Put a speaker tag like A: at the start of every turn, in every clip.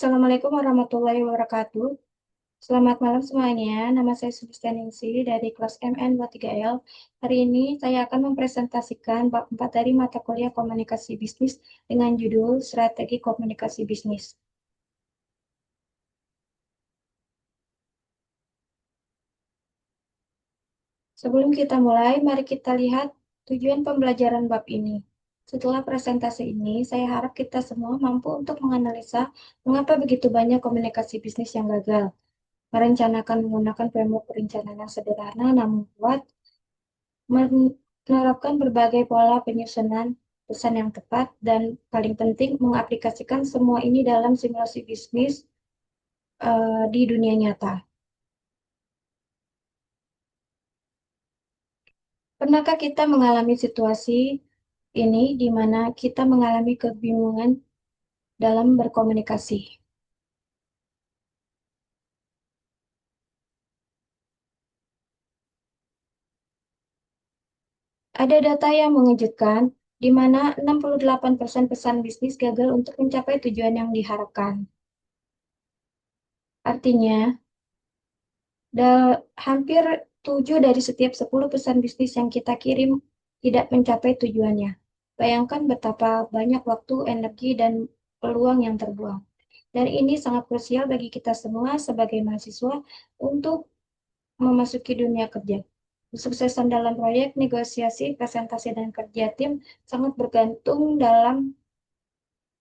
A: Assalamualaikum warahmatullahi wabarakatuh. Selamat malam semuanya. Nama saya Sulistianingsi dari kelas MN23L. Hari ini saya akan mempresentasikan bab 4 dari mata kuliah Komunikasi Bisnis dengan judul Strategi Komunikasi Bisnis. Sebelum kita mulai, mari kita lihat tujuan pembelajaran bab ini. Setelah presentasi ini, saya harap kita semua mampu untuk menganalisa mengapa begitu banyak komunikasi bisnis yang gagal. Merencanakan menggunakan framework perencanaan yang sederhana namun kuat, menerapkan berbagai pola penyusunan pesan yang tepat, dan paling penting mengaplikasikan semua ini dalam simulasi bisnis di dunia nyata. Pernahkah kita mengalami situasi ini di mana kita mengalami kebingungan dalam berkomunikasi? Ada data yang mengejutkan, di mana 68% pesan bisnis gagal untuk mencapai tujuan yang diharapkan. Artinya, hampir 7 dari setiap 10 pesan bisnis yang kita kirim tidak mencapai tujuannya. Bayangkan betapa banyak waktu, energi, dan peluang yang terbuang. Dan ini sangat krusial bagi kita semua sebagai mahasiswa untuk memasuki dunia kerja. Kesuksesan dalam proyek, negosiasi, presentasi, dan kerja tim sangat bergantung dalam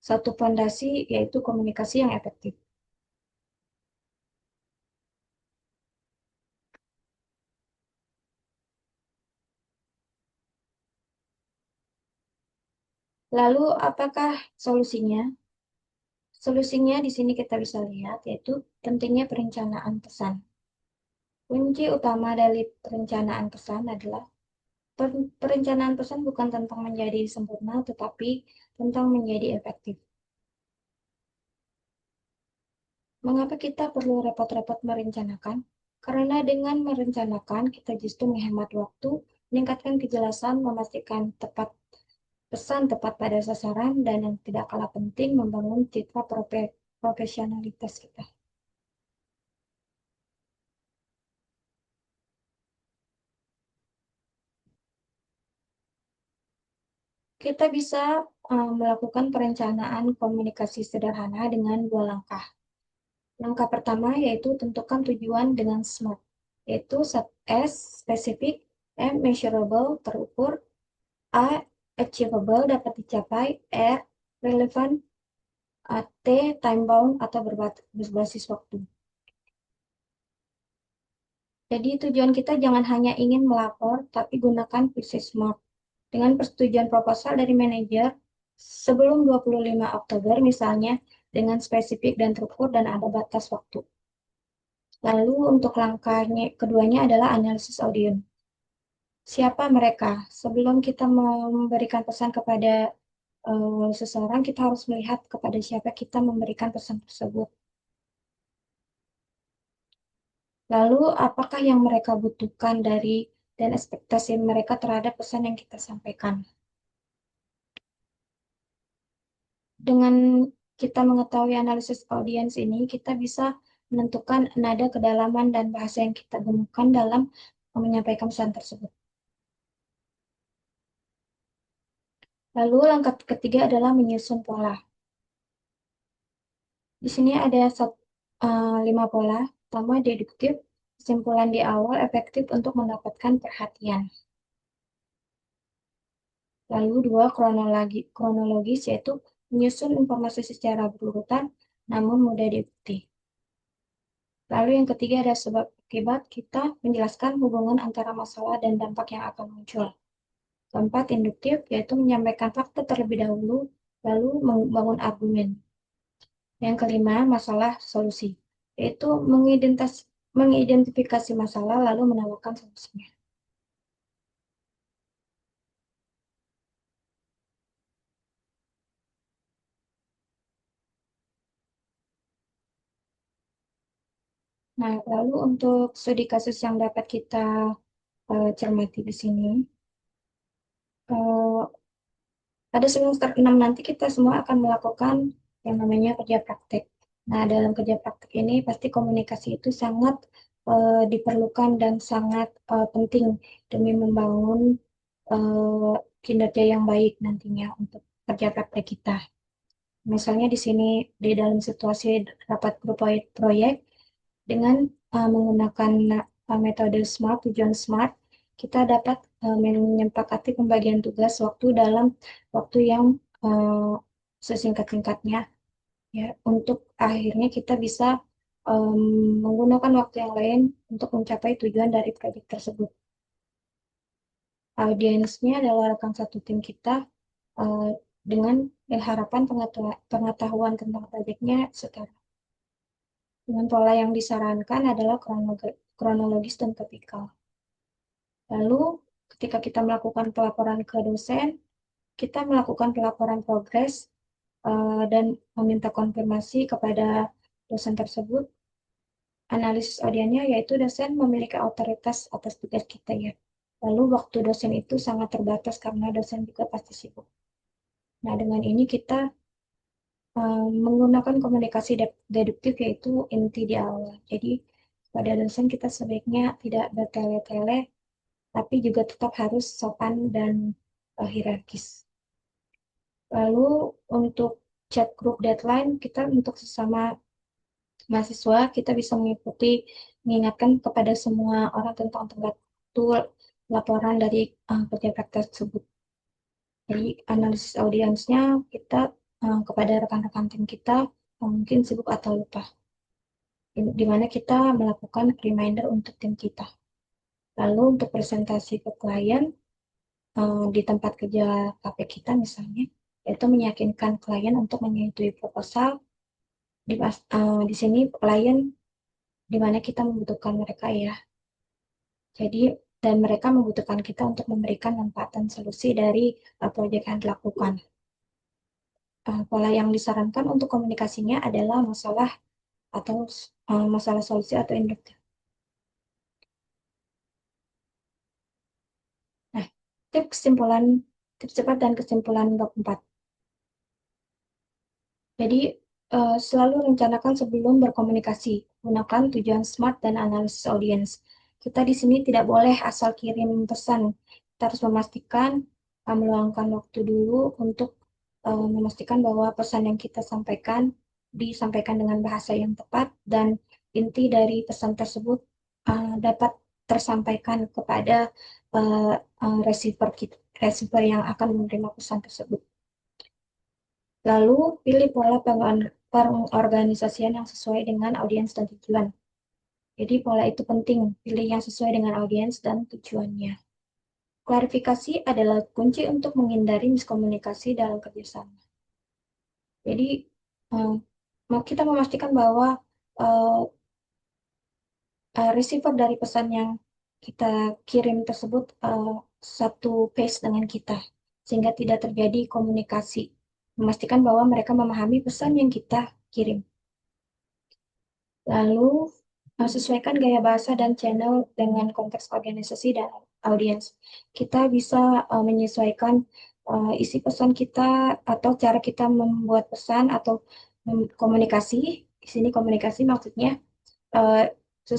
A: satu fondasi, yaitu komunikasi yang efektif. Lalu, apakah solusinya? Solusinya di sini kita bisa lihat, yaitu pentingnya perencanaan pesan. Kunci utama dari perencanaan pesan adalah perencanaan pesan bukan tentang menjadi sempurna, tetapi tentang menjadi efektif. Mengapa kita perlu repot-repot merencanakan? Karena dengan merencanakan, kita justru menghemat waktu, meningkatkan kejelasan, memastikan tepat pesan tepat pada sasaran, dan yang tidak kalah penting, membangun citra profesionalitas kita. Kita bisa melakukan perencanaan komunikasi sederhana dengan dua langkah. Langkah pertama yaitu tentukan tujuan dengan SMART, yaitu S, spesifik, M, measurable, terukur, A, achievable, dapat dicapai, R, relevant, T, time bound atau berbasis waktu. Jadi tujuan kita jangan hanya ingin melapor, tapi gunakan visi SMART. Dengan persetujuan proposal dari manajer sebelum 25 Oktober misalnya, dengan spesifik dan terukur dan ada batas waktu. Lalu untuk langkahnya keduanya adalah analisis audiens. Siapa mereka? Sebelum kita memberikan pesan kepada seseorang, kita harus melihat kepada siapa kita memberikan pesan tersebut. Lalu apakah yang mereka butuhkan dari dan ekspektasi mereka terhadap pesan yang kita sampaikan. Dengan kita mengetahui analisis audiens ini, kita bisa menentukan nada, kedalaman, dan bahasa yang kita gunakan dalam menyampaikan pesan tersebut. Lalu langkah ketiga adalah menyusun pola. Di sini ada 5 pola. Pertama, deduktif, kesimpulan di awal efektif untuk mendapatkan perhatian. Lalu dua, kronologis, yaitu menyusun informasi secara berurutan namun mudah diikuti. Lalu yang ketiga ada sebab akibat, kita menjelaskan hubungan antara masalah dan dampak yang akan muncul. Keempat, induktif, yaitu menyampaikan fakta terlebih dahulu, lalu membangun argumen. Yang kelima, masalah solusi, yaitu mengidentifikasi masalah lalu menawarkan solusinya. Nah, lalu untuk studi kasus yang dapat kita cermati di sini, eh, pada semester 6 nanti kita semua akan melakukan yang namanya kerja praktek. Nah, dalam kerja praktik ini pasti komunikasi itu sangat diperlukan dan sangat penting demi membangun kinerja yang baik nantinya untuk kerja praktik kita. Misalnya di sini di dalam situasi rapat grup proyek dengan menggunakan metode SMART, tujuan SMART, kita dapat menyepakati pembagian tugas waktu dalam waktu yang eh, sesingkat-singkatnya ya untuk akhirnya kita bisa menggunakan waktu yang lain untuk mencapai tujuan dari proyek tersebut. Audiensnya adalah rekan satu tim kita eh, dengan harapan pengetahuan tentang proyeknya setara. Dengan pola yang disarankan adalah kronologis dan topikal. Lalu, ketika kita melakukan pelaporan ke dosen, kita melakukan pelaporan progres dan meminta konfirmasi kepada dosen tersebut. Analisis audiennya yaitu dosen memiliki otoritas atas tugas kita ya. Lalu waktu dosen itu sangat terbatas karena dosen juga pasti sibuk. Nah, dengan ini kita menggunakan komunikasi deduktif yaitu inti di awal. Jadi, pada dosen kita sebaiknya tidak bertele-tele, tapi juga tetap harus sopan dan hierarkis. Lalu untuk chat group deadline, kita untuk sesama mahasiswa, kita bisa mengingatkan kepada semua orang tentang tenggat waktu laporan dari kerja praktek tersebut. Jadi analisis audiensnya kita kepada rekan-rekan tim kita mungkin sibuk atau lupa, di mana kita melakukan reminder untuk tim kita. Lalu untuk presentasi ke klien di tempat kerja KP kita misalnya, yaitu meyakinkan klien untuk menyetujui proposal. Di sini klien di mana kita membutuhkan mereka ya. Jadi dan mereka membutuhkan kita untuk memberikan manfaat dan solusi dari proyek yang dilakukan. Pola yang disarankan untuk komunikasinya adalah masalah atau masalah solusi atau induktif. Nah, tips cepat dan kesimpulan bab 4. Jadi, selalu rencanakan sebelum berkomunikasi. Gunakan tujuan SMART dan analisis audiens. Kita di sini tidak boleh asal kirim pesan. Kita harus memastikan meluangkan waktu dulu untuk memastikan bahwa pesan yang kita sampaikan disampaikan dengan bahasa yang tepat dan inti dari pesan tersebut dapat tersampaikan kepada uh, receiver yang akan menerima pesan tersebut. Lalu, pilih pola pengorganisasian yang sesuai dengan audiens dan tujuan. Jadi, pola itu penting, pilih yang sesuai dengan audiens dan tujuannya. Klarifikasi adalah kunci untuk menghindari miskomunikasi dalam kerjasama. Jadi, kita memastikan bahwa eh, receiver dari pesan yang kita kirim tersebut satu pace dengan kita, sehingga tidak terjadi komunikasi. Memastikan bahwa mereka memahami pesan yang kita kirim. Lalu, sesuaikan gaya bahasa dan channel dengan konteks organisasi dan audiens. Kita bisa menyesuaikan isi pesan kita atau cara kita membuat pesan atau komunikasi. Di sini komunikasi maksudnya uh,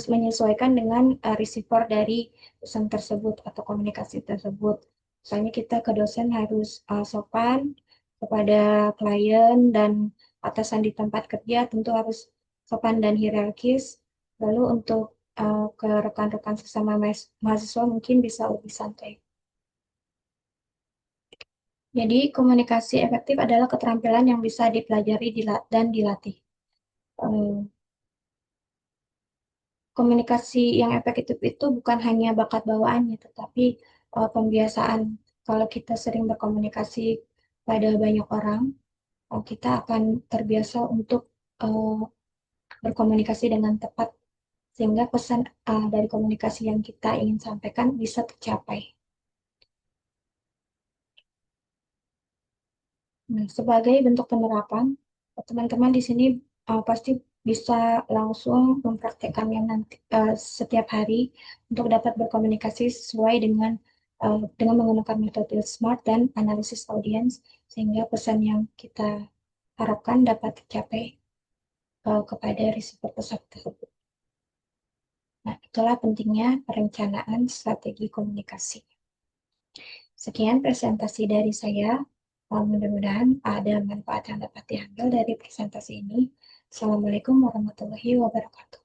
A: menyesuaikan dengan receiver dari pesan tersebut atau komunikasi tersebut. Misalnya kita ke dosen harus sopan kepada klien dan atasan di tempat kerja tentu harus sopan dan hierarkis. Lalu untuk ke rekan-rekan sesama mahasiswa mungkin bisa lebih santai. Jadi komunikasi efektif adalah keterampilan yang bisa dipelajari dan dilatih. Komunikasi yang efektif itu bukan hanya bakat bawaannya, tetapi pembiasaan. Kalau kita sering berkomunikasi pada banyak orang, kita akan terbiasa untuk uh, berkomunikasi dengan tepat, sehingga pesan dari komunikasi yang kita ingin sampaikan bisa tercapai. Nah, sebagai bentuk penerapan, teman-teman di sini pasti bisa langsung mempraktekkannya nanti setiap hari untuk dapat berkomunikasi sesuai dengan menggunakan metode SMART dan analisis audiens sehingga pesan yang kita harapkan dapat tercapai. kepada receiver pesan tersebut. Nah, itulah pentingnya perencanaan strategi komunikasi. Sekian presentasi dari saya. Mudah-mudahan ada manfaat yang dapat diambil dari presentasi ini. Assalamualaikum warahmatullahi wabarakatuh.